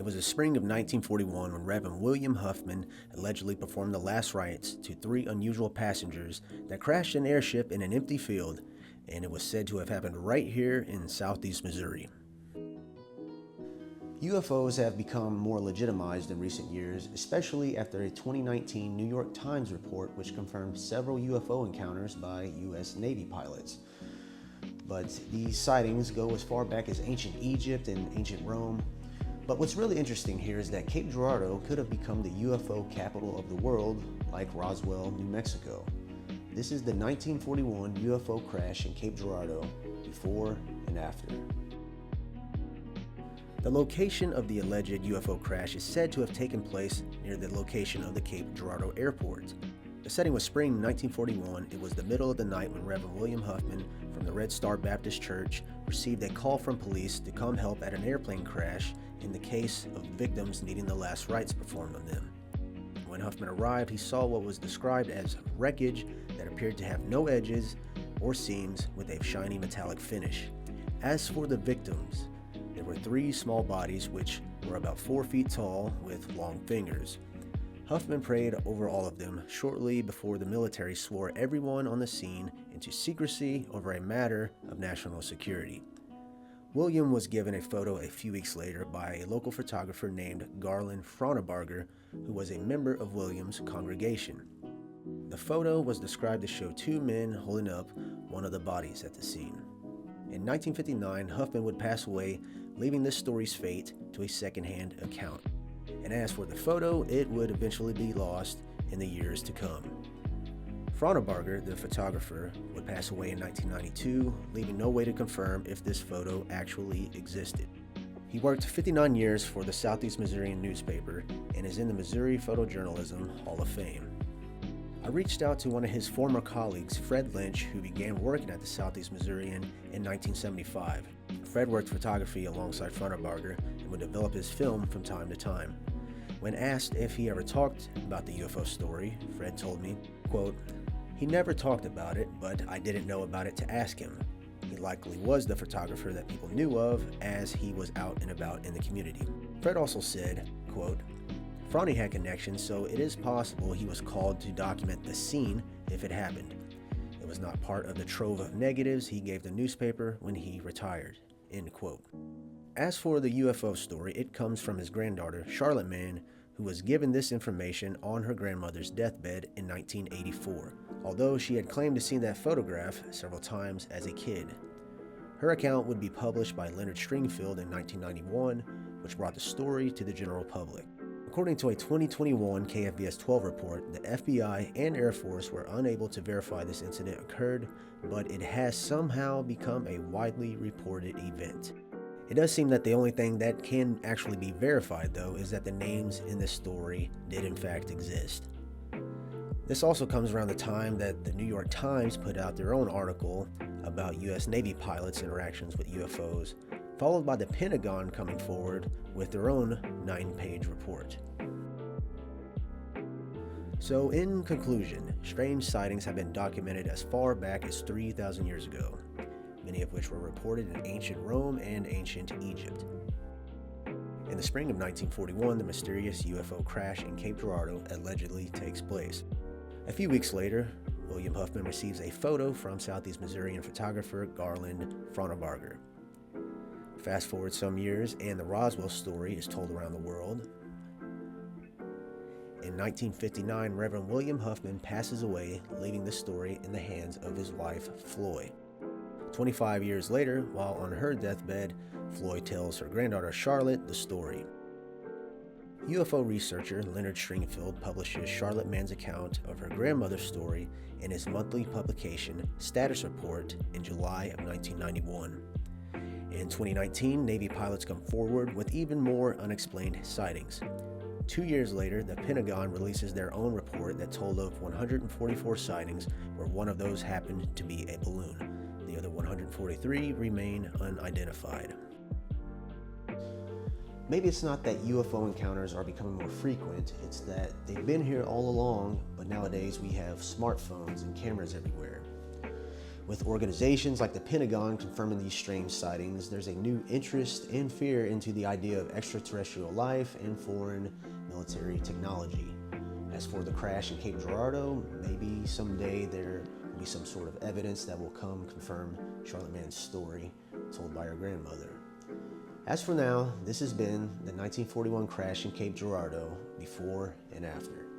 It was the spring of 1941 when Reverend William Huffman allegedly performed the last rites to three unusual passengers that crashed an airship in an empty field, and it was said to have happened right here in southeast Missouri. UFOs have become more legitimized in recent years, especially after a 2019 New York Times report which confirmed several UFO encounters by U.S. Navy pilots. But these sightings go as far back as ancient Egypt and ancient Rome. But what's really interesting here is that Cape Girardeau could have become the UFO capital of the world, like Roswell, New Mexico. This is the 1941 UFO crash in Cape Girardeau, before and after. The location of the alleged UFO crash is said to have taken place near the location of the Cape Girardeau airport. The setting was spring 1941. It was the middle of the night when Reverend William Huffman from the Red Star Baptist Church received a call from police to come help at an airplane crash in the case of victims needing the last rites performed on them. When Huffman arrived, he saw what was described as wreckage that appeared to have no edges or seams with a shiny metallic finish. As for the victims, there were three small bodies which were about 4 feet tall with long fingers. Huffman prayed over all of them shortly before the military swore everyone on the scene into secrecy over a matter of national security. William was given a photo a few weeks later by a local photographer named Garland Fronabarger, who was a member of William's congregation. The photo was described to show two men holding up one of the bodies at the scene. In 1959, Huffman would pass away, leaving this story's fate to a second-hand account. And as for the photo, it would eventually be lost in the years to come. Fronabarger, the photographer, would pass away in 1992, leaving no way to confirm if this photo actually existed. He worked 59 years for the Southeast Missourian newspaper and is in the Missouri Photojournalism Hall of Fame. I reached out to one of his former colleagues, Fred Lynch, who began working at the Southeast Missourian in 1975. Fred worked photography alongside Fronabarger and would develop his film from time to time. When asked if he ever talked about the UFO story, Fred told me, quote, "He never talked about it, but I didn't know about it to ask him. He likely was the photographer that people knew of as he was out and about in the community." Fred also said, quote, "Franny had connections, so it is possible he was called to document the scene if it happened. It was not part of the trove of negatives he gave the newspaper when he retired." End quote. As for the UFO story, it comes from his granddaughter, Charlotte Mann, who was given this information on her grandmother's deathbed in 1984, although she had claimed to see that photograph several times as a kid. Her account would be published by Leonard Stringfield in 1991, which brought the story to the general public. According to a 2021 KFBS 12 report, the FBI and Air Force were unable to verify this incident occurred, but it has somehow become a widely reported event. It does seem that the only thing that can actually be verified, though, is that the names in this story did in fact exist. This also comes around the time that the New York Times put out their own article about U.S. Navy pilots' interactions with UFOs, followed by the Pentagon coming forward with their own 9-page report. So in conclusion, strange sightings have been documented as far back as 3,000 years ago, many of which were reported in ancient Rome and ancient Egypt. In the spring of 1941, the mysterious UFO crash in Cape Girardeau allegedly takes place. A few weeks later, William Huffman receives a photo from Southeast Missourian photographer Garland Fronabarger. Fast forward some years, and the Roswell story is told around the world. In 1959, Reverend William Huffman passes away, leaving the story in the hands of his wife, Floyd. 25 years later, while on her deathbed, Floyd tells her granddaughter Charlotte the story. UFO researcher Leonard Stringfield publishes Charlotte Mann's account of her grandmother's story in his monthly publication, Status Report, in July of 1991. In 2019, Navy pilots come forward with even more unexplained sightings. 2 years later, the Pentagon releases their own report that told of 144 sightings, where one of those happened to be a balloon. The other 143 remain unidentified. Maybe it's not that UFO encounters are becoming more frequent, it's that they've been here all along, but nowadays we have smartphones and cameras everywhere. With organizations like the Pentagon confirming these strange sightings, there's a new interest and fear into the idea of extraterrestrial life and foreign military technology. As for the crash in Cape Girardeau, maybe someday there will be some sort of evidence that will come confirm Charlotte Mann's story told by her grandmother. As for now, this has been the 1941 crash in Cape Girardeau, before and after.